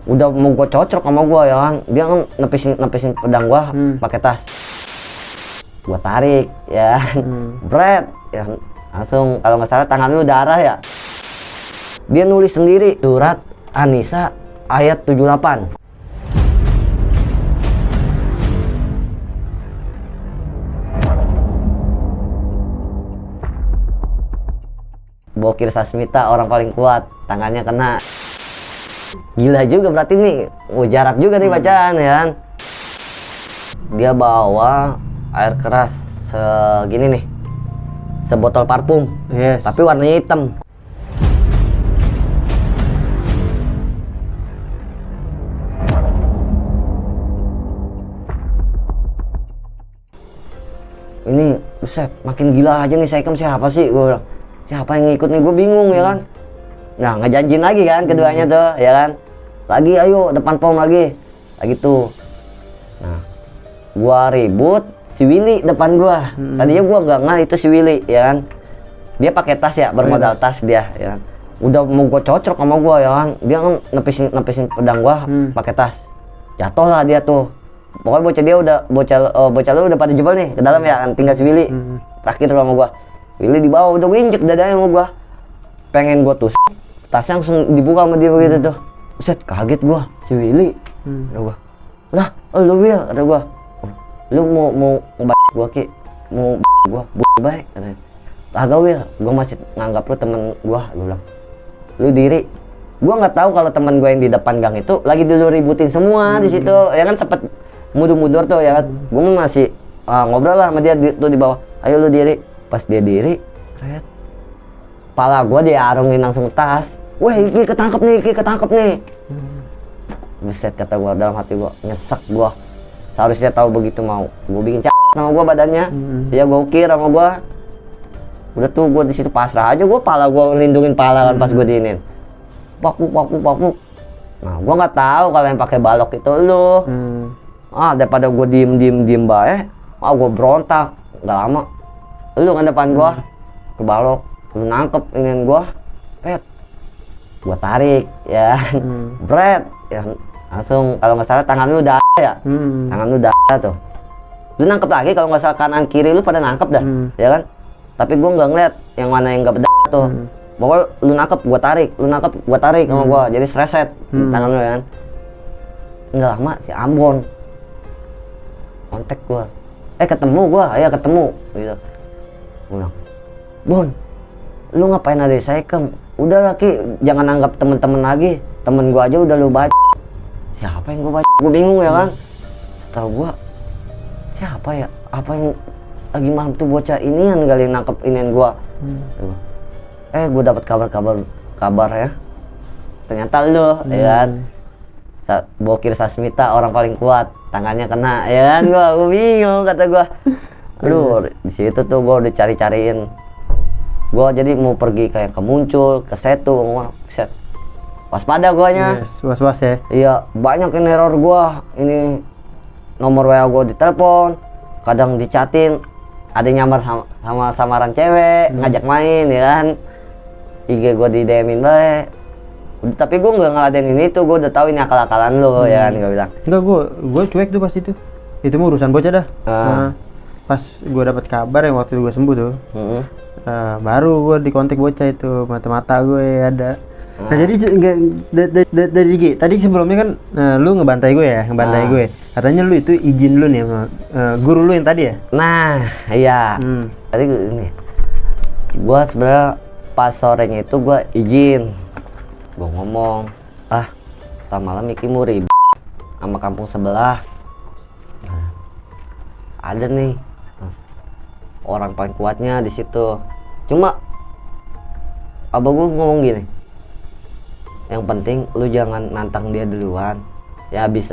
udah mau gue cocok sama gue ya kan, dia kan nepisin pedang gue pakai tas, gue tarik ya, bret ya, langsung kalau nggak salah tangan lu darah ya, dia nulis sendiri surat An-Nisa ayat 78. Bokir Sasmita orang paling kuat, tangannya kena. Gila juga berarti nih, jarak juga nih bacaan ya kan. Dia bawa air keras segini nih, sebotol parfum, tapi warnanya hitam. Ini buset, makin gila aja nih Saikem, siapa sih gue bilang. Siapa yang ngikut nih, gue bingung ya kan. Nah ngejanjin lagi kan keduanya tuh ya kan, lagi ayo depan pom lagi tuh. Nah gua ribut, si Willy depan gua. Tadinya gua nggak itu si Willy ya kan, dia pakai tas ya, bermodal tas dia ya kan. Udah mau gua cocok sama gua ya kan, dia kan nepisin pedang gua pakai tas, jatuh lah dia tuh. Pokoknya bocah dia udah bocah lu udah pada jebol nih ke dalam ya kan, tinggal si Willy terakhir sama gua. Willy di bawah udah injek dadanya sama gua, pengen gua tusuk, tasnya langsung dibuka sama dia begitu tuh. Buset, kaget gua, si Willy. Kata gua, lah lu Will, kata gua, lu mau gua Ki, mau gua baik katanya. Kagak Will, gua masih nganggap lu temen gua bilang. Lu diri. Gua nggak tahu kalau teman gua yang di depan gang itu lagi dulu ributin semua di situ, ya kan sempet mudur-mudur tuh ya kan. Gua masih ngobrol lah sama dia tuh di bawah. Ayo lu diri. Pas dia diri, seret. Pala gua diarungin langsung tas. Weh, Ki ketangkep nih. Buset, kata gua dalam hati gua, nyesek gua. Seharusnya tahu begitu mau. Gua bikin sama gua badannya. Dia gokir sama gua. Udah tuh gua di situ pasrah aja, gua pala gua lindungin pala kan pas gua diinin. Papuk. Nah, gua nggak tahu kalau yang pakai balok itu lu. Daripada gua diem bae, gua berontak. Nggak lama. Lu kan depan gua ke balok, lu nangkep ingin gua, pet. Gua tarik ya, bret ya, langsung kalau nggak salah tangan lu darah ya, tangan lu darah tuh. Lu nangkep lagi kalau nggak salah kanan kiri lu pada nangkep dah, ya kan? Tapi gua nggak ngeliat yang mana yang nggak bedah tuh. Pokoknya lu nangkep, gua tarik sama gua, jadi sreset tangan lu ya kan. Nggak lama si Ambon kontak gua, ketemu gua, ya ketemu gitu. Gua bilang, Bon, lu ngapain ada di Saikem? Udah Ki, jangan anggap temen-temen lagi. Temen gua aja udah lu baca. Siapa yang gua baca? Gua bingung ya kan. Setahu gua, siapa ya? Apa yang lagi malam tuh bocah inian kali nangkep inian gua. Gua dapat kabar ya. Ternyata lu, ya kan. Bokir Sasmita orang paling kuat, tangannya kena, ya kan. Gua bingung, kata gua. Aduh, di situ tuh gua udah cari-cariin. Gua jadi mau pergi kayak ke Muncul, ke Setu, set. Waspada guanya. Was-was ya. Iya, banyak yang error gua. Ini nomor WA gua ditelepon, kadang dicatin, ada yang nyamar sama samaran cewek, ngajak main ya kan. IG gua di DM-in bae. Tapi gua nggak ngeladenin itu, gua udah tahu ini akal-akalan lo ya kan, gua bilang. Enggak, gua cuek tuh pas itu. Itu mah urusan bocah dah. Pas gue dapat kabar yang waktu gue sembuh tuh, baru gue dikontak bocah itu, mata-mata gue ada. Nah jadi dari G, tadi sebelumnya kan lu ngebantai gue ya, gue. Katanya lu itu izin lu nih sama guru lu yang tadi ya? Nah, iya. Tadi ini, gue sebenarnya pas sorenya itu gue izin, gue ngomong, tak malam Iki mau ribut sama kampung sebelah. Ada nih orang paling kuatnya di situ. Cuma abah gue ngomong gini, yang penting lu jangan nantang dia duluan ya, bisa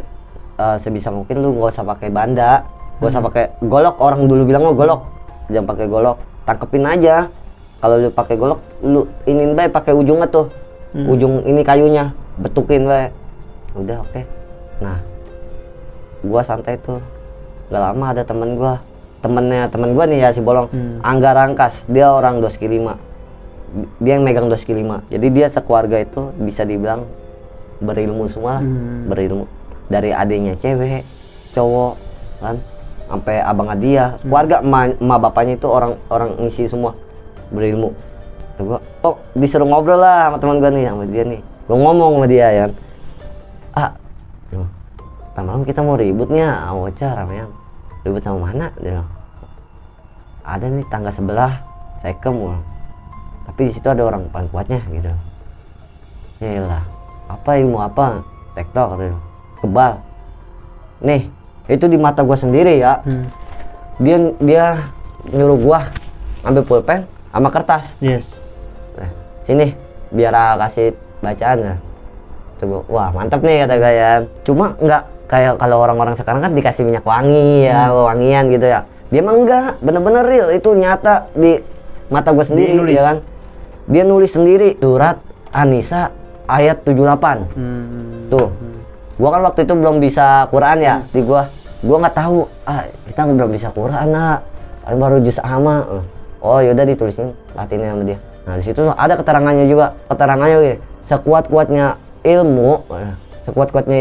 sebisa mungkin lu nggak usah pakai banda, nggak usah pakai golok. Orang dulu bilang golok, jangan pakai golok, tangkepin aja. Kalau lu pakai golok, lu inin bae pakai ujungnya tuh, ujung ini kayunya, betukin bae. Udah oke. Nah, gua santai tuh. Gak lama ada temen gua nih ya, si Bolong, Angga Rangkas, dia orang Doski 5, dia yang megang Doski 5, jadi dia sekeluarga itu bisa dibilang berilmu semua lah. Berilmu dari adiknya cewek, cowok kan, sampai abang dia, keluarga emak bapaknya itu orang ngisi semua berilmu. Gua disuruh ngobrol lah sama teman gua nih, sama dia nih. Gua ngomong sama dia ya, malam kita mau ributnya, Ocha ramean. Ribut sama mana? Dia bilang, ada nih tangga sebelah, Saikem. Tapi di situ ada orang paling kuatnya gitu. Yalah, apa ilmu apa? TikTok gitu. Kebal. Nih, itu di mata gua sendiri ya. Dia nyuruh gua ambil pulpen sama kertas. Yes. Nah, sini biar kasih bacaan ya. Coba, wah mantap nih kata Gayan. Cuma nggak kayak kalau orang-orang sekarang kan dikasih minyak wangi ya, wangian gitu ya. Dia mah enggak, bener-bener real, itu nyata di mata gue sendiri ya kan. Dia nulis sendiri surat An-Nisa ayat 78. Tuh. Gua kan waktu itu belum bisa Quran ya, di gua nggak tahu, kita belum bisa Quran paling baru juz amma. Oh yaudah ditulisin Latinnya sama dia. Nah di situ ada keterangannya juga, gitu. Sekuat-kuatnya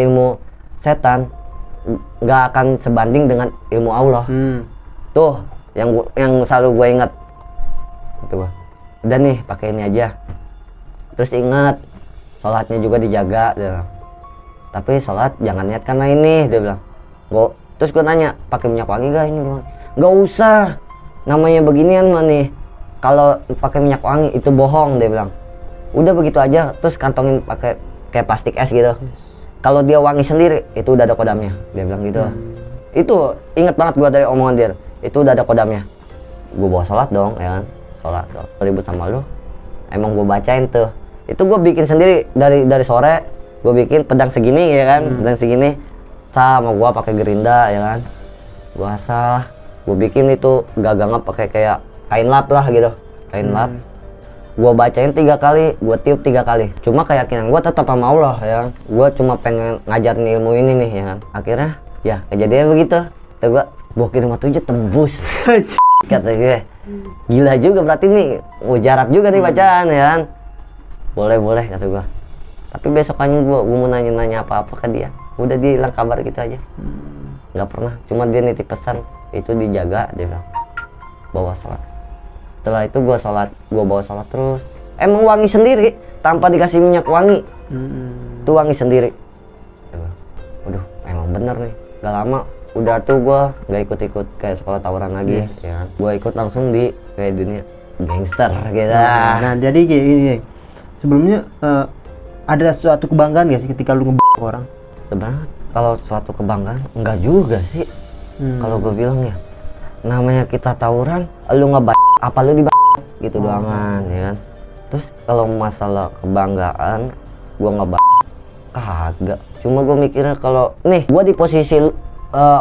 ilmu setan nggak akan sebanding dengan ilmu Allah. Tuh yang selalu gue ingat gitu. Udah nih pakai ini aja, terus ingat sholatnya juga dijaga dia bilang. Tapi sholat jangan niat karena ini dia bilang. Terus gue nanya pakai minyak wangi gak ini? Nggak usah, namanya beginian mah nih, kalau pakai minyak wangi itu bohong dia bilang. Udah begitu aja, terus kantongin pakai kayak plastik es gitu. Kalau dia wangi sendiri itu udah ada kodamnya, dia bilang gitu. Itu inget banget gua dari omongan dia, itu udah ada kodamnya. Gua bawa sholat dong ya kan, sholat ribut sama lu, emang gua bacain tuh. Itu gua bikin sendiri dari sore, gua bikin pedang segini ya kan, pedang segini sama gua pakai gerinda ya kan. Gua asah, gua bikin itu gagangnya pakai kayak kain lap lah gitu, kain lap. Gua bacain 3 kali, gua tiup 3 kali. Cuma keyakinan gua tetap sama Allah ya kan. Gua cuma pengen ngajarin ilmu ini nih ya kan. Akhirnya ya kejadian begitu. Kata gua kirim 7 tembus. Kata gue, gila juga berarti nih, mujarab juga nih bacaan ya kan. Boleh kata gua. Tapi besokannya gua mau nanya apa-apa ke dia. Udah dia hilang kabar gitu aja. Nggak pernah, cuma dia nitip pesan itu dijaga, dia bilang bawa sholat. Setelah itu gua bawa sholat terus. Emang wangi sendiri tanpa dikasih minyak wangi. Tuh wangi sendiri. Waduh, emang bener nih. Gak lama udah tuh gua nggak ikut kayak sekolah tawuran lagi. Ya. Gua ikut langsung di kayak dunia gangster gitu. Nah jadi kayak gini. Sebelumnya ada suatu kebanggaan gak sih ketika lu nge orang? Sebenarnya kalau suatu kebanggaan enggak juga sih. Kalau gua bilang ya, namanya kita tawuran, lu apa lu gitu doangan ya kan. Terus kalau masalah kebanggaan gua kagak. Cuma gua mikirnya kalau nih gua di posisi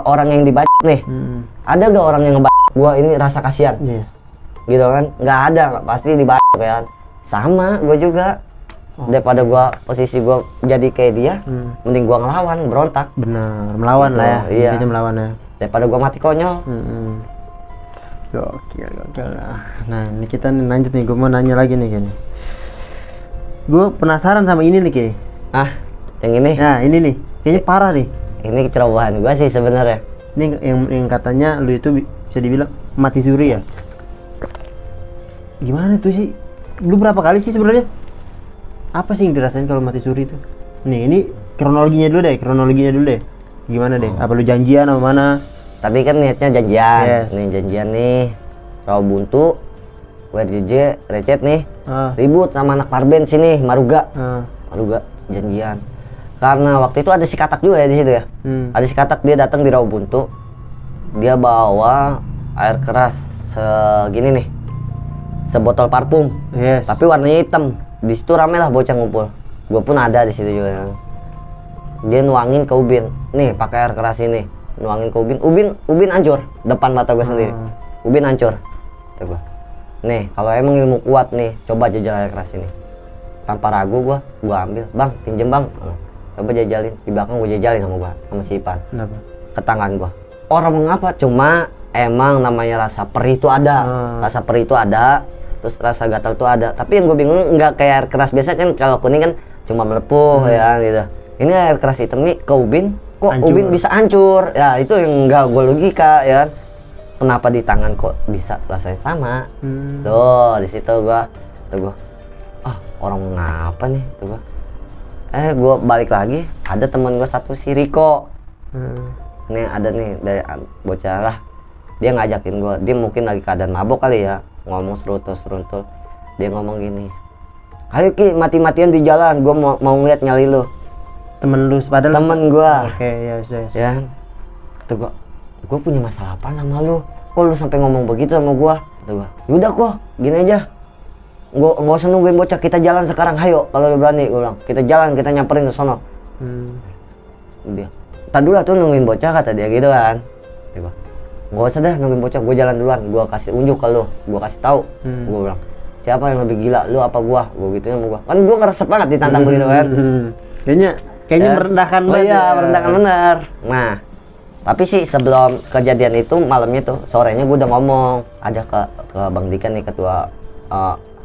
orang yang nih, ada gak orang yang gua ini rasa kasihan? Gitu kan, nggak ada, pasti kan. Sama gua juga. Daripada gua posisi gua jadi kayak dia, mending gua ngelawan, berontak. Benar, melawan gitu, lah ya. Iya. Intinya melawan ya. Daripada gua mati konyol. Gokil lah. Nah ini kita lanjut nih, gue mau nanya lagi nih kayaknya. Gue penasaran sama ini nih kayak. Yang ini? Nah ini nih, kayaknya parah nih. Ini kecerobohan gue sih sebenarnya. Ini yang katanya lu itu bisa dibilang mati suri ya? Gimana tuh sih? Lu berapa kali sih sebenarnya? Apa sih yang dirasain kalau mati suri itu? Nih ini kronologinya dulu deh. Gimana deh? Apa lu janjian sama mana? Tadi kan niatnya janjian, nih janjian nih, Rawabuntu, WRJJ, Recet nih, ribut sama anak Parben sini, Maruga, janjian. Karena waktu itu ada si Katak juga ya di situ ya, ada si Katak, dia datang di Rawabuntu, dia bawa air keras segini nih, sebotol parfum, tapi warnanya hitam. Di situ rame lah bocah ngumpul, gue pun ada di situ juga. Dia nuangin ke Ubin, nih pakai air keras ini. Nuangin ke Ubin hancur depan mata gue sendiri. Ubin hancur. Nih kalau emang ilmu kuat nih, coba jajal air keras ini. Tanpa ragu gue ambil, bang pinjem bang, coba jajalin. Di belakang gue jajalin sama si Ipan. Kenapa? Ke tangan gue. Orang mengapa? Cuma emang namanya rasa perih itu ada, rasa perih itu ada, terus rasa gatal itu ada. Tapi yang gue bingung nggak kayak air keras biasa kan, kalau kuning kan cuma melepuh ya gitu. Ini air keras hitam nih ke ubin, kok Hancur. ubin bisa hancur? Ya itu yang nggak gue logika ya kan. Kenapa di tangan kok bisa rasanya sama? Tuh di situ gua, orang ngapa nih? Tuh gua. Gua balik lagi, ada teman gua satu si Riko. Nih ada nih dari bocah lah. Dia ngajakin gua, dia mungkin lagi keadaan mabok kali ya, ngomong seruntul. Dia ngomong gini, ayo Ki, mati-matian di jalan, gua mau ngeliat nyali lu. Temen lu padahal Temen gua. Oke, ya. Ya. Kata gua punya masalah apa sama lu? Kok lu sampai ngomong begitu sama gua? Kata gua, yaudah kok, gini aja. Nggak usah nungguin bocah, kita jalan sekarang, hayo kalau lu berani. Gua bilang, kita jalan, kita nyamperin ke sono. Dia, tadi dulu tuh nungguin bocah, kata dia gitu kan. Dia, nggak usah dah nungguin bocah, gua jalan duluan, gua kasih unjuk ke lu, gua kasih tahu. Gua bilang, siapa yang lebih gila, lu apa gua? Gua gituin sama gua. Kan gua ngerasa banget ditantang begitu kan. Kayaknya merendahkan banget. Iya, merendahkan bener. Nah, tapi sih sebelum kejadian itu malamnya tuh sorenya gue udah ngomong ada ke Bang Dika nih, ketua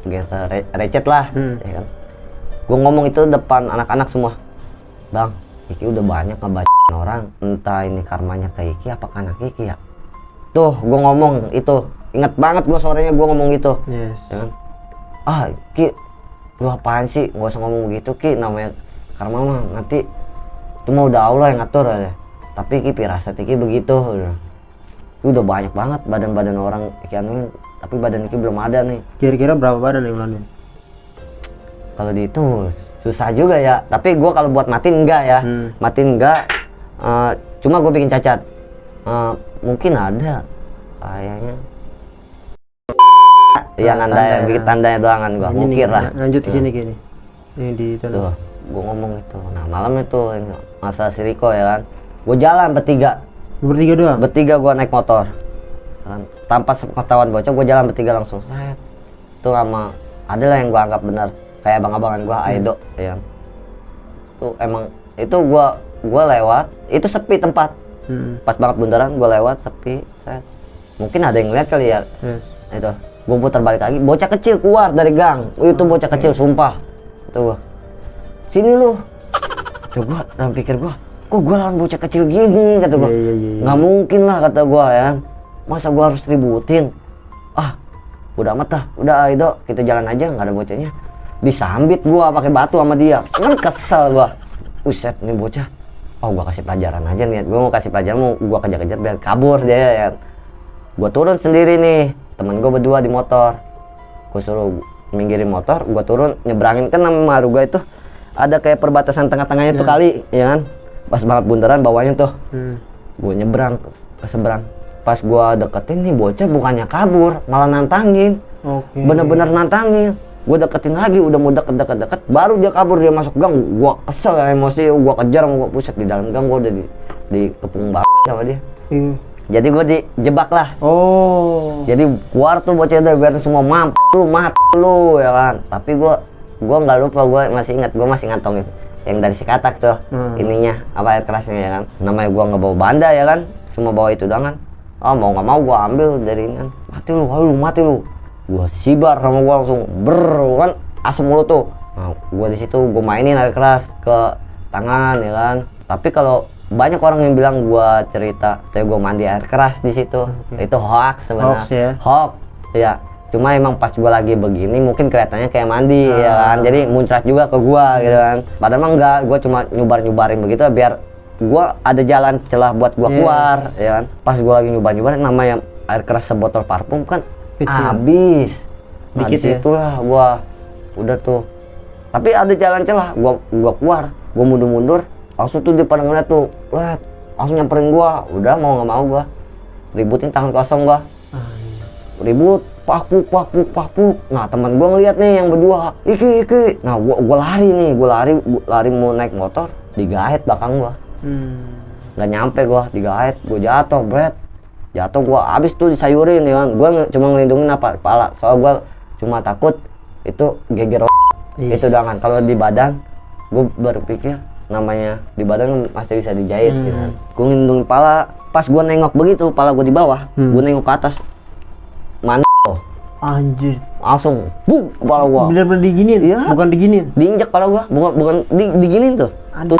gangster recet lah, ya kan. Gue ngomong itu depan anak-anak semua, Bang, Iki udah banyak ngebacain orang, entah ini karmanya ke Iki apa ke anak Iki ya. Tuh gue ngomong itu, inget banget gue sorenya gue ngomong gitu. Yes. Ya kan? Ki, lu apaan sih, nggak usah ngomong begitu Ki, namanya karma mah nanti itu mah udah Allah yang ngatur aja. Tapi Ki pirasat Ki begitu. Udah banyak banget badan-badan orang Ki anuin, tapi badan Ki belum ada nih. Kira-kira berapa badan yang ulanin? Kalau dihitung susah juga ya. Tapi gua kalau buat matiin enggak ya. Matiin enggak. Cuma gue bikin cacat. Mungkin ada kayaknya. Iya nanda, bikin tandanya doang kan gua. Ngukir lah. Lanjut ke sini gini. Ini di tuh. Gue ngomong itu, nah malam itu masa si Riko ya kan, gue jalan bertiga doang? Bertiga gue naik motor kan? Tanpa sepengetahuan bocah gue jalan bertiga langsung set tuh sama adalah yang gue anggap benar kayak abang-abangan gue, Aido ya kan? Tuh emang itu gue lewat itu sepi tempat, pas banget bundaran gue lewat sepi set, mungkin ada yang lihat kali ya. Itu gue putar balik lagi, bocah kecil keluar dari gang, itu bocah kecil sumpah itu gue, sini lu. Tuh gua dalam pikir gua, kok gua lawan bocah kecil gini, kata gua. Nggak mungkin lah, kata gua ya. Masa gua harus ributin? Udah amat dah, udah Aido, kita jalan aja, nggak ada bocahnya. Disambit gua pakai batu sama dia. Kan kesel gua. Uset nih bocah. Gua kasih pelajaran aja nih. Gua mau kasih pelajaran, mau gua kejar-kejar biar kabur dia ya. Gua turun sendiri nih. Temen gua berdua di motor. Gua suruh minggirin motor, gua turun nyebrangin kan nama Maruga itu ada kayak perbatasan tengah-tengahnya tuh kali ya kan, pas banget bundaran bawahnya tuh. Gua nyebrang ke seberang, pas gua deketin nih bocah bukannya kabur malah nantangin. Bener-bener nantangin. Gua deketin lagi, udah mau deket baru dia kabur, dia masuk gang. Gua kesel ya, emosi, gua kejar, gua puset di dalam gang, gua udah di kepung sama dia. Jadi gue dijebak lah. Jadi keluar tuh bocah dari biar semua mati lu ya kan. Tapi gue nggak lupa, gue masih ingat, gue masih ngantongin yang dari si katak tuh ininya apa air kerasnya ya kan. Namanya gue nggak bawa banda ya kan, cuma bawa itu doang kan. Mau nggak mau gue ambil dari ini kan. Mati lu. Gue sibar sama gue langsung kan asem mulu tuh. Nah, gue di situ gue mainin air keras ke tangan ya kan. Tapi kalau banyak orang yang bilang gua cerita gua mandi air keras di situ, itu hoax sebenarnya. Hoax ya. Cuma emang pas gua lagi begini mungkin kelihatannya kayak mandi ya kan, jadi muncrat juga ke gua gitu kan. Padahal mah enggak, gua cuma nyubarin begitu biar gua ada jalan celah buat gua keluar ya kan. Pas gua lagi nyubarin namanya air keras sebotol parfum kan habis. Nah, disitulah gua udah tuh. Tapi ada jalan celah, gua keluar, gua mundur. Langsung tuh dia pada ngeliat tuh, langsung nyamperin gua. Udah mau nggak mau gua ributin tangan kosong gua. Ribut, pakpuk. Nah teman gua ngeliat nih yang berdua, Iki. Nah gua lari nih, lari mau naik motor, digaet belakang gua. Nggak nyampe gua, digaet, gua jatuh gua abis tuh disayurin ya kan. Gua cuma ngelindungin kepala, soal gua cuma takut itu geger itu doang kan. Kalau di badan, gua berpikir namanya di badan masih bisa dijahit gitu kan. Gue ngelindungin pala, pas gue nengok begitu, pala gue di bawah, gue nengok ke atas, Anjir. Langsung buk kepala gua. Bener-bener diginiin? Iya. Bukan diginiin? Diinjek kepala gua, bukan diginiin tuh. Aduh.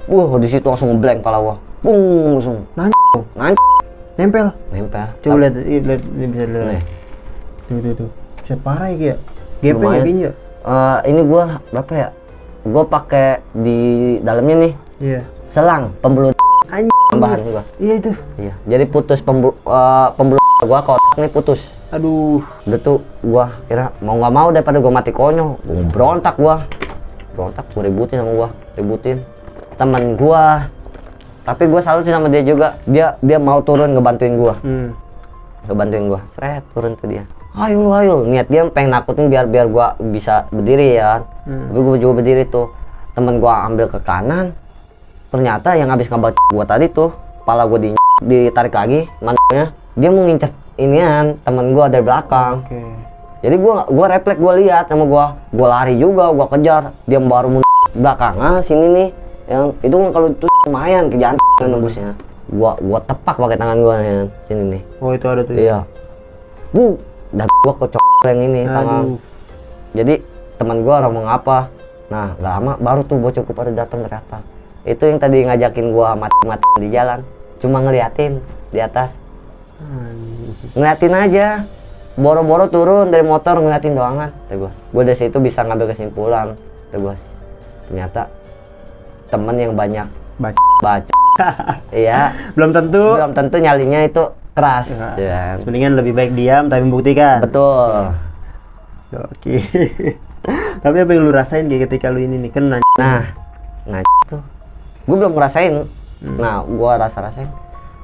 Wah, di situ langsung ngeblank kepala gua. Bung, langsung. Nanc. Nempel. Nempel. Coba lihat, ini bisa lihat. Nih. Tuh. Bisa parah ya, Gepeng ya Lumayan. kayaknya. Ini gua berapa ya? Gua pakai di dalamnya nih Iya. selang pembuluh Anjir. tambahan gua. Iya itu. Iya. Jadi putus pembuluh gua kotak nih putus. Aduh. Udah tuh gua kira mau nggak mau daripada gua mati konyol. Gua berontak gua ributin sama gua, teman gua. Tapi gua salut sih sama dia juga. Dia mau turun ngebantuin gua. Ngebantuin gua. Seret turun tuh dia. Ayo. Niat dia pengen nakutin biar gua bisa berdiri ya. Tapi gua juga berdiri tuh. Temen gua ambil ke kanan. Ternyata yang habis ngabat gua tadi tuh, kepala gua ditarik lagi, mananya. Dia mau ngincer inian temen gua dari belakang. Oke. Jadi gua refleks, gua lihat sama gua lari juga, gua kejar. Dia baru belakangan sini nih. Yang itu kalau itu lumayan ke jantung nembusnya. Gua tepak pakai tangan gua nih sini nih. Oh, itu ada tuh. Iya. Dah gua kocok yang ini tangan. Jadi teman gua ngomong apa? Nah, gak lama baru tuh bocahku pada datang dari atas. Itu yang tadi ngajakin gua mati di jalan. Cuma ngeliatin di atas. Ngeliatin aja. Boro-boro turun dari motor ngeliatin doangan. Gua dari situ bisa ngambil kesimpulan. Ternyata temen yang banyak baca. Iya. Belum tentu nyalinya itu keras. Ya. Mendingan lebih baik diam tapi membuktikan. Betul. Oke. Tapi apa yang lu rasain ketika lu ini nih kena? Nah tuh gue belum ngerasain. Nah gue rasain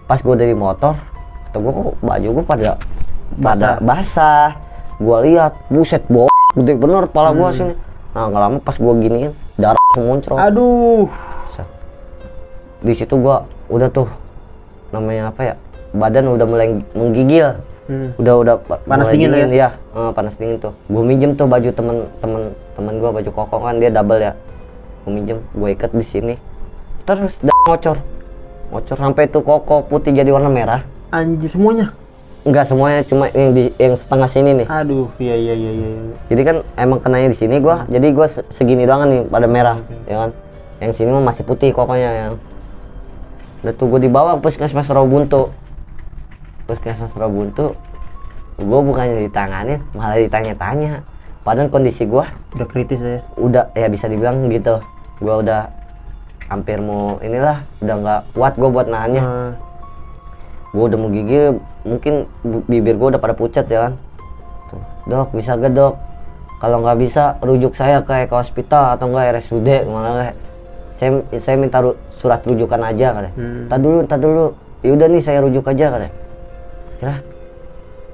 pas gue dari motor, kata gue kok baju gue pada basah. Gue lihat, buset gede bener kepala gue sini. Nah nggak lama pas gue giniin, darah muncul. Aduh. Di situ gue udah tuh namanya apa ya, badan udah mulai menggigil. Udah panas dingin ya, panas dingin tuh. Gue minjem tuh baju temen gue, baju koko kan dia double ya. Gue minjem, gue ikat di sini. Terus ngocor sampai tuh koko putih jadi warna merah. Anjir, semuanya? Enggak semuanya, cuma yang setengah sini nih. Aduh, iya. Jadi kan emang kenanya di sini gue, jadi gue segini doang nih pada merah, ya kan. Yang sini mah masih putih kokonya ya. Udah tuh gue dibawa ke puskesmas Rawabuntu. Gue bukannya ditanganin, malah ditanya-tanya. Padahal kondisi gue udah kritis ya. Udah ya bisa dibilang gitu. Gue udah hampir mau udah nggak kuat gue buat nahannya. Gue udah mau gigil, mungkin bibir gue udah pada pucat ya kan. Tuh, dok bisa gak dok? Kalau nggak bisa rujuk saya ke hospital atau enggak RSUD kemana kayak. Saya minta surat rujukan aja katanya. Tar dulu. Yaudah nih saya rujuk aja katanya. Kira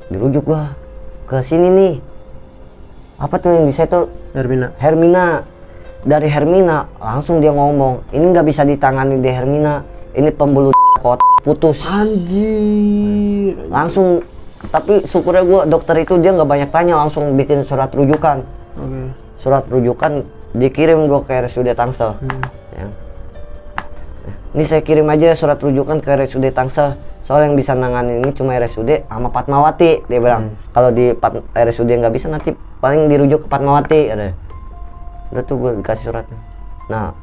dirujuk gua ke sini nih. Apa tuh yang di situ? Hermina. Dari Hermina langsung dia ngomong, ini nggak bisa ditangani di Hermina. Ini pembuluh putus. Anjir. Langsung. Tapi syukurnya gua dokter itu dia nggak banyak tanya, langsung bikin surat rujukan. Surat rujukan dikirim gua ke RSUD Tangsel. Ya. Ini saya kirim aja surat rujukan ke RSUD Tangsel. Soal yang bisa nanganin ini cuma RSUD sama Fatmawati, dia bilang. Kalau di RSUD nggak bisa, nanti paling dirujuk ke Fatmawati. Udah tuh gue dikasih suratnya. Nah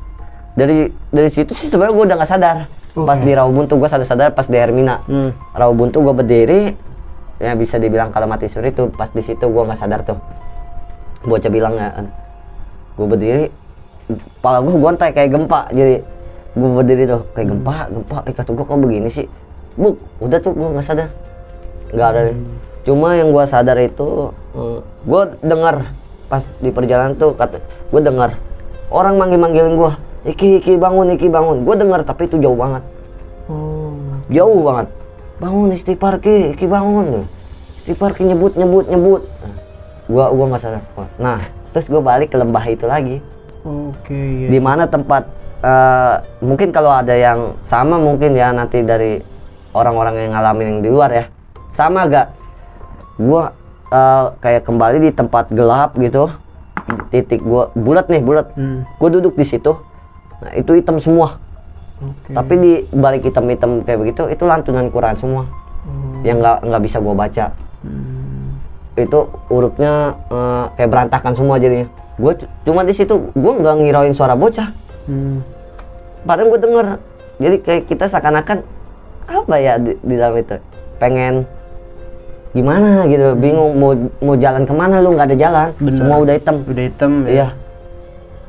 dari situ sih sebenarnya gue udah nggak sadar. Pas di Rawabuntu gue sadar pas di Hermina. Rawabuntu gue berdiri, ya bisa dibilang kalau mati suri tuh pas di situ gue nggak sadar tuh. Bocah bilang ya, gue berdiri, kepala gue gontai kayak gempa. Jadi gue berdiri tuh kayak gempa. Kata gue kok begini sih? Udah tuh gue nggak sadar, nggak ada. Cuma yang gue sadar itu, gue dengar pas di perjalanan tuh gue dengar orang manggilin gue, Iki bangun. Gue dengar tapi itu jauh banget, jauh banget. Bangun istighfar Iki bangun. Istighfar nyebut. Gue nggak sadar. Nah terus gue balik ke lembah itu lagi. Iya. Di mana tempat mungkin kalau ada yang sama mungkin ya nanti dari orang-orang yang ngalamin yang di luar ya, sama gak? Gua kayak kembali di tempat gelap gitu, titik gua bulat. Gua duduk di situ. Nah itu hitam semua. Tapi di balik hitam kayak begitu itu lantunan Quran semua. Yang nggak bisa gua baca. itu urupnya kayak berantakan semua jadinya. Gue cuma di situ gue nggak ngirauin suara bocah. Padahal gue denger. Jadi kayak kita seakan-akan apa ya di dalam itu pengen gimana gitu, bingung mau jalan kemana, lu nggak ada jalan. Bener. Semua udah hitam ya. iya.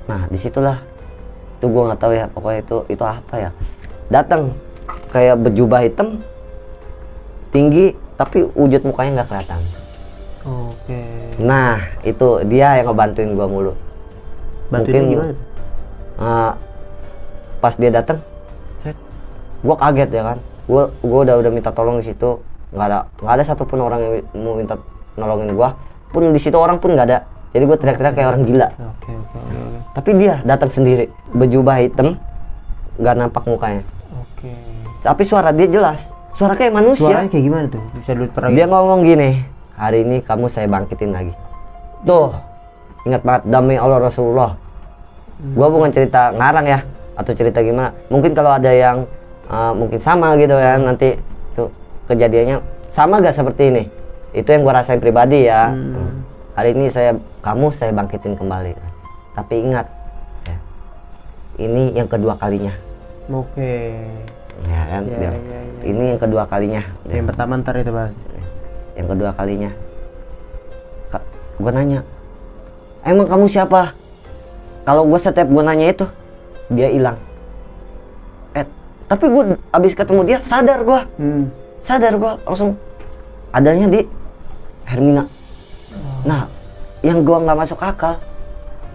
Nah disitulah itu gue nggak tahu ya, pokoknya itu apa ya, datang kayak berjubah hitam tinggi tapi wujud mukanya nggak kelihatan. Oke. Nah itu dia yang ngebantuin gue mulu. Bantuin Mungkin pas dia datang gue kaget ya kan, gue udah minta tolong di situ, nggak ada satupun orang yang mau minta nolongin gue, pun di situ orang pun nggak ada. Jadi gue teriak-teriak kayak orang gila. Oke. Tapi dia datang sendiri, berjubah hitam, nggak nampak mukanya. Oke. Tapi suara dia jelas, suara kayak manusia. Suaranya kayak gimana tuh? Bisa lu pernah? Dia ngomong gini, hari ini kamu saya bangkitin lagi. Tuh, ingat banget demi Allah Rasulullah. Gua bukan cerita ngarang ya, atau cerita gimana. Mungkin kalau ada yang mungkin sama gitu ya, nanti tuh kejadiannya sama gak seperti ini. Itu yang gua rasain pribadi ya. Hari ini kamu saya bangkitin kembali. Tapi ingat, ya, ini yang kedua kalinya. Oke. Ya kan, Ya. ini yang kedua kalinya. Yang pertama ntar itu bahas. Yang kedua kalinya, gue nanya, emang kamu siapa? Kalau gue setiap gue nanya itu, dia hilang. Tapi gue abis ketemu dia sadar gue, langsung adanya di Hermina. Nah, yang gue nggak masuk akal,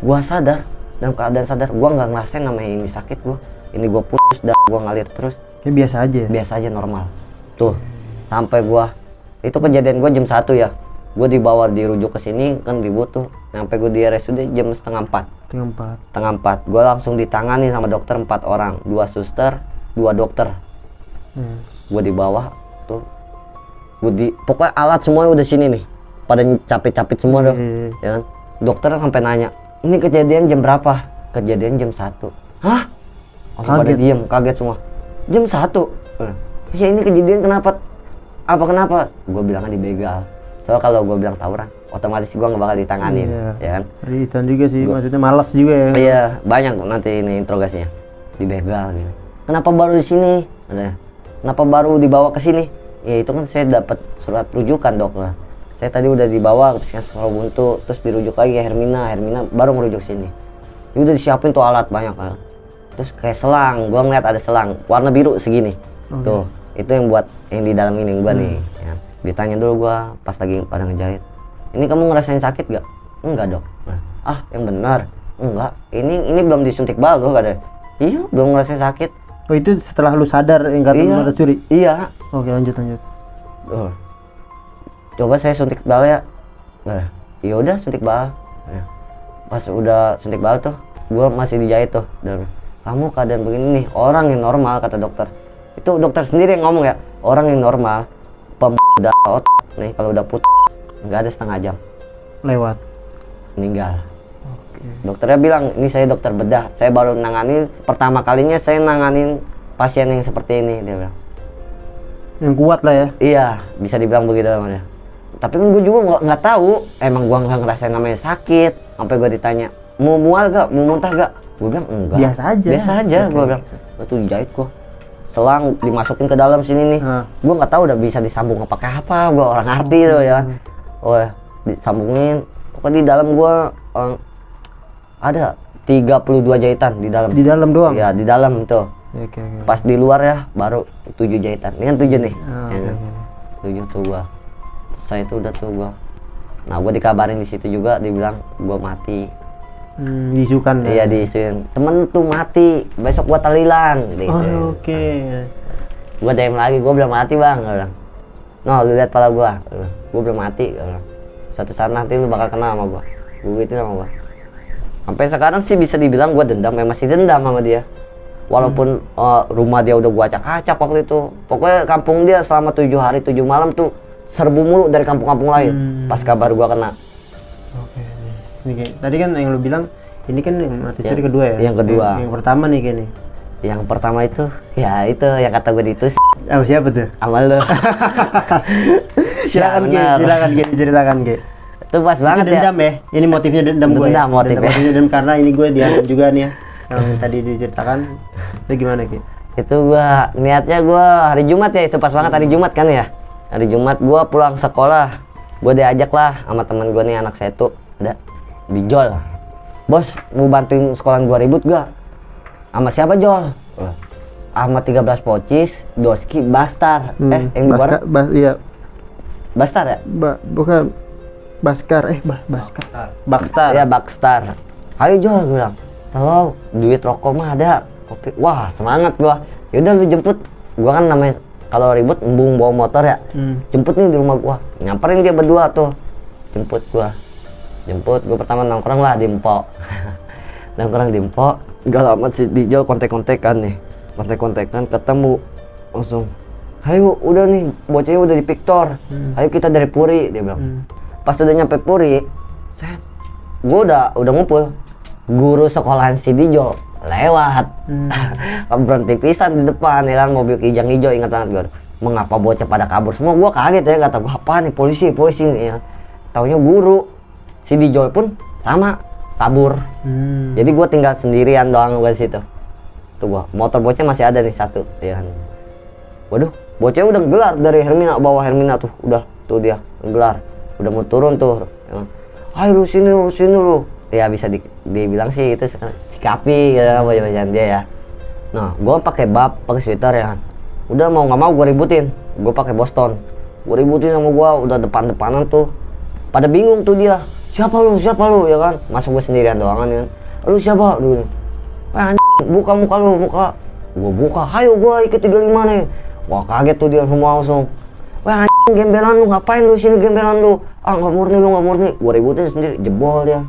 gue sadar dalam keadaan sadar, gue nggak ngerasain namanya ini sakit gue, ini gue putus dan gue ngalir terus. Kayak biasa aja. Biasa aja normal. Tuh, sampai gue itu kejadian gue jam 1 ya. Gue dibawa dirujuk ke sini kan ribut tuh. Sampai gue di RSUD jam setengah 4. Setengah 4. Gue langsung ditangani sama dokter 4 orang, 2 suster, 2 dokter. Gue dibawa tuh. Pokoknya alat semuanya udah sini nih. Pada capit-capit semua tuh. Ya kan? Dokter sampai nanya, "Ini kejadian jam berapa?" Kejadian jam 1. Hah? Langsung pada diem, kaget semua. Jam 1. Ya ini kejadian kenapa? Apa kenapa? Gue bilangnya dibegal. Soalnya kalau gue bilang tawuran, otomatis gue nggak bakal ditanganin, ya kan? Ritan juga sih, maksudnya malas juga ya. Iya, banyak nanti ini interogasinya. Dibegal gitu. Kenapa baru di sini? Kenapa baru dibawa ke sini? Ya itu kan saya dapat surat rujukan dok lah. Saya tadi udah dibawa ke Puskesmas Buntu, terus dirujuk lagi ke Hermina baru merujuk sini. Ya udah disiapin tuh alat banyak kan. Terus kayak selang, gua ngeliat ada selang warna biru segini. Tuh, itu yang buat yang di dalam ini gua nih. Ya. Ditanya dulu gua pas lagi pada ngejahit. Ini kamu ngerasain sakit gak? Enggak dok. Yang benar. Enggak. Ini belum disuntik bal gua ada. Iya, belum ngerasain sakit. Oh itu setelah lu sadar yang kata lu ada curi? Iya. Oke lanjut. Coba saya suntik bal ya. Ya udah suntik bal. Pas udah suntik bal tuh, gua masih dijahit tuh. Dan kamu keadaan begini nih, orang yang normal kata dokter. Itu dokter sendiri yang ngomong ya, orang yang normal pemuda otak nih kalau udah putus nggak ada setengah jam lewat meninggal. Dokternya bilang, ini saya dokter bedah, saya baru nanganin pertama kalinya saya nanganin pasien yang seperti ini, dia bilang. Yang kuat lah ya. Iya, bisa dibilang begitu namanya. Tapi gue juga nggak tahu, emang gue nggak ngerasain namanya sakit. Sampai gue ditanya, mau mual gak, mau muntah gak? Gue bilang enggak. Biasa aja. Gue bilang, itu dijahit gue. Selang dimasukin ke dalam sini nih. Gue nggak tahu udah bisa disambung pakai apa. Gue orang arti tuh ya. Oh ya, disambungin. Pokoknya di dalam gue ada 32 jahitan di dalam. Di dalam doang? Iya, di dalam tuh. Pas di luar ya baru 7 jahitan. Ini kan 7 nih. 7 tuh gua. Saya itu udah tuh gua. Nah, gua dikabarin di situ juga dibilang gua mati. Diisukan. Iya, diisuin. Temen tuh mati. Besok gua tahlilan gitu. Gua DM lagi, gua belum mati, Bang. Gua bilang. No, lu lihat pala gua. Gua belum mati, gua bilang. Suatu saat nanti lu bakal kenal sama gua. Gua gitu sama gua. Sampai sekarang sih bisa dibilang gua dendam, masih dendam sama dia. Walaupun rumah dia udah gua acak-acak waktu itu. Pokoknya kampung dia selama 7 hari 7 malam tuh serbu mulu dari kampung-kampung lain. Pas kabar gua kena. Oke. Tadi kan yang lu bilang ini kan yang mati curi kedua ya? Yang kedua. Yang pertama nih kayaknya. Yang pertama itu, ya itu yang kata gue itu. Siapa tuh? Amal lo. Silakan Ki, bener. diceritakan Ki. Itu pas banget ya. Dendam ya. Ini motifnya dendam gue. Dendam, motifnya. Dendam karena ini gue dianggap juga nih ya. Yang tadi diceritakan. Itu gimana Ki? Itu gua niatnya gua hari Jumat ya, itu pas banget hari Jumat kan ya. Hari Jumat gua pulang sekolah. Gua diajak lah sama temen gua nih, anak setu ada di Jol. Bos, mau bantuin sekolahan gua ribut gak? Sama siapa Jol? Sama 13 Pocis, Doski, Bastar. Yang di luar? Iya. Bastar ya? Bukan Baskar, Baskar. Bakstar. Iya, Bakstar. Ayo Jol, gue bilang. Selalu duit rokok mah ada. Kopi. Wah, semangat gua. Yaudah lu jemput. Gua kan namanya kalau ribut embung bawa motor ya. Jemput nih di rumah gua. Nyamperin dia berdua tuh. Jemput gua. Gua pertama nongkrong lah di Empok. Nongkrong di Empok. Gak lama sih di Jol kontek-kontekan nih. Kontek-kontekan ketemu langsung. Ayo udah nih bocahnya udah di Victor. Ayo kita dari Puri dia bilang. Pas udah nyampe Puri, set. Gua udah ngumpul. Guru sekolahan si Dijo lewat. Berhenti pisan di depan ya kan, mobil kijang hijau, ingat banget gue. Mengapa bocah pada kabur semua? Gua kaget ya, kata gua apa nih, polisi nih ya. Taunya guru. Si Dijo pun sama kabur. Jadi gua tinggal sendirian doang gua situ. Tuh gua, motor bocah masih ada nih satu ya kan. Waduh, bocah udah gelar dari Hermina, bawa Hermina tuh. Udah tuh dia gelar. Udah mau turun tuh. Ya kan. Ayo lu sini lu. Ya bisa dibilang sih itu si Kapi ya bacaan dia ya. Nah, gua pakai pakai sweater ya kan. Udah mau nggak mau gua ributin. Gua pakai Boston. Gua ributin sama gua udah depan-depanan tuh. Pada bingung tuh dia. Siapa lu ya kan? Masuk gua sendirian doang kan. Lu siapa lu? Buka muka lu, buka. Gua buka. Hayo gua ikut 35 nih. Wah, kaget tuh dia semua langsung. Wah, gembelan lu, ngapain lu sini gembelan lu? Ah, nggak murni. Gua ributin sendiri, jebol dia.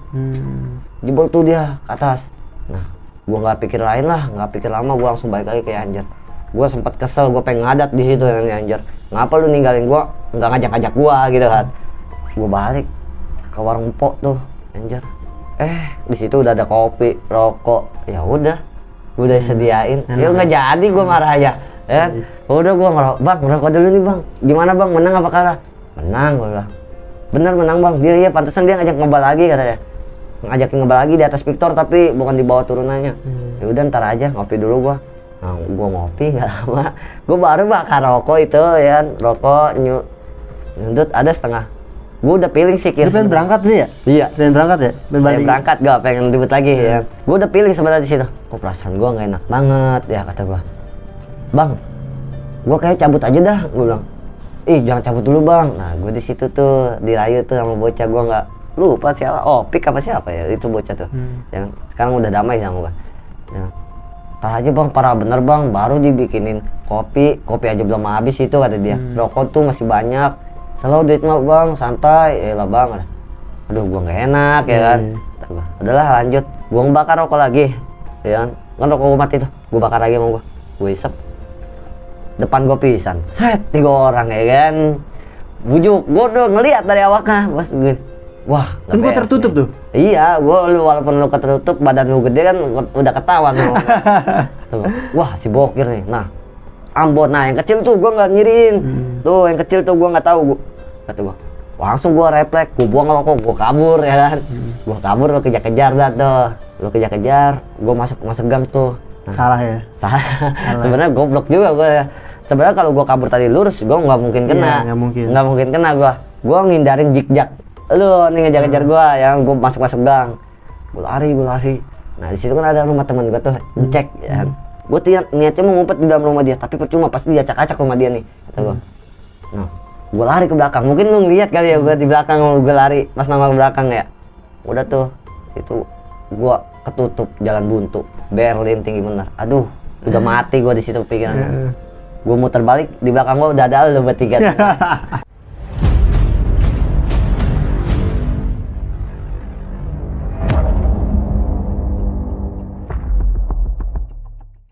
Jebol tuh dia ke atas. Nah, gua nggak pikir lama, gua langsung balik lagi ke Anjar. Gua sempat kesel, gua pengen ngadat di situ yang Anjar. Ngapa lu ninggalin gua? Nggak ngajak-ngajak gua gitu kan. Gua balik ke warung Pok tuh, Anjar. Di situ udah ada kopi, rokok. Ya udah, gua udah sediain. Ya nggak jadi gua marah aja. Ya, udah gua ngerokok dulu nih bang. Gimana bang, menang apa kalah? Menang gua bilang. Bener menang bang. Dia pantesan dia ngajak ngebal lagi katanya. Ngajakin ngebal lagi di atas Victor tapi bukan di bawah turunannya. Ya udah ntar aja ngopi dulu gua. Nah, gua ngopi nggak lama. Gua baru bakar rokok itu ya, rokok nyundut ada setengah. Gua udah feeling sih kira. Pengen berangkat sih ya? Iya. Pengen berangkat ya? Pengen berangkat gak pengen ribut lagi ya. Gua udah feeling sebenarnya di situ. Kok perasaan gua nggak enak banget ya kata gua. Bang, gua kayak cabut aja dah, gua bilang. Ih jangan cabut dulu bang. Nah gua di situ tuh dirayu tuh sama bocah, gua nggak lupa siapa. Oh Pik apa siapa ya itu bocah tuh. Yang sekarang udah damai sama gua. Ya. Ntar aja bang, parah bener bang, baru dibikinin kopi aja belum habis itu kata dia. Rokok tuh masih banyak. Selalu duit mah bang, santai. Lah bang, aduh gua nggak enak ya kan. Udahlah lanjut, gua ngebakar rokok lagi, ya kan rokok gua mati tuh, gua bakar lagi sama gua isep. Depan gua pisan, seret 3 orang ya kan. Bujuk, gua udah ngeliat dari awalnya, bos gue. Wah, kan gua tertutup nih. tuh. Iya, walaupun lu ketutup, badan lu gede kan udah ketahuan. Wah, si bokir nih. Nah, Ambon, nah yang kecil tuh gua nggak nyiriin. Tuh yang kecil tuh gua nggak tahu. Kata gua, langsung gua refleks, gua buang rokok, gua kabur ya kan. Gua kabur, lu kejar-kejar dah tuh. Lu kejar-kejar, gua masuk gang tuh. Nah, salah ya? Salah. Sebenarnya goblok juga gua ya. Sebenarnya kalau gua kabur tadi lurus, gua nggak mungkin kena. Iya, nggak mungkin kena gua. Gua ngindarin jikjak. Lu nih ngejar-ngejar gua, yang gua masuk gang. Gua lari. Nah di situ kan ada rumah teman gua tuh, ngecek ya. Gua niatnya mau ngumpet di dalam rumah dia, tapi percuma pasti dia acak-acak rumah dia nih, kata gua. Nah, gua lari ke belakang. Mungkin lu ngeliat kali ya gua di belakang, gua lari pas nongol ke belakang ya. Udah tuh, itu gua ketutup jalan buntu, Berlin tinggi bener. Aduh, udah mati gua di situ pikirannya. Gua muter balik, di belakang gua udah ada lu bertiga.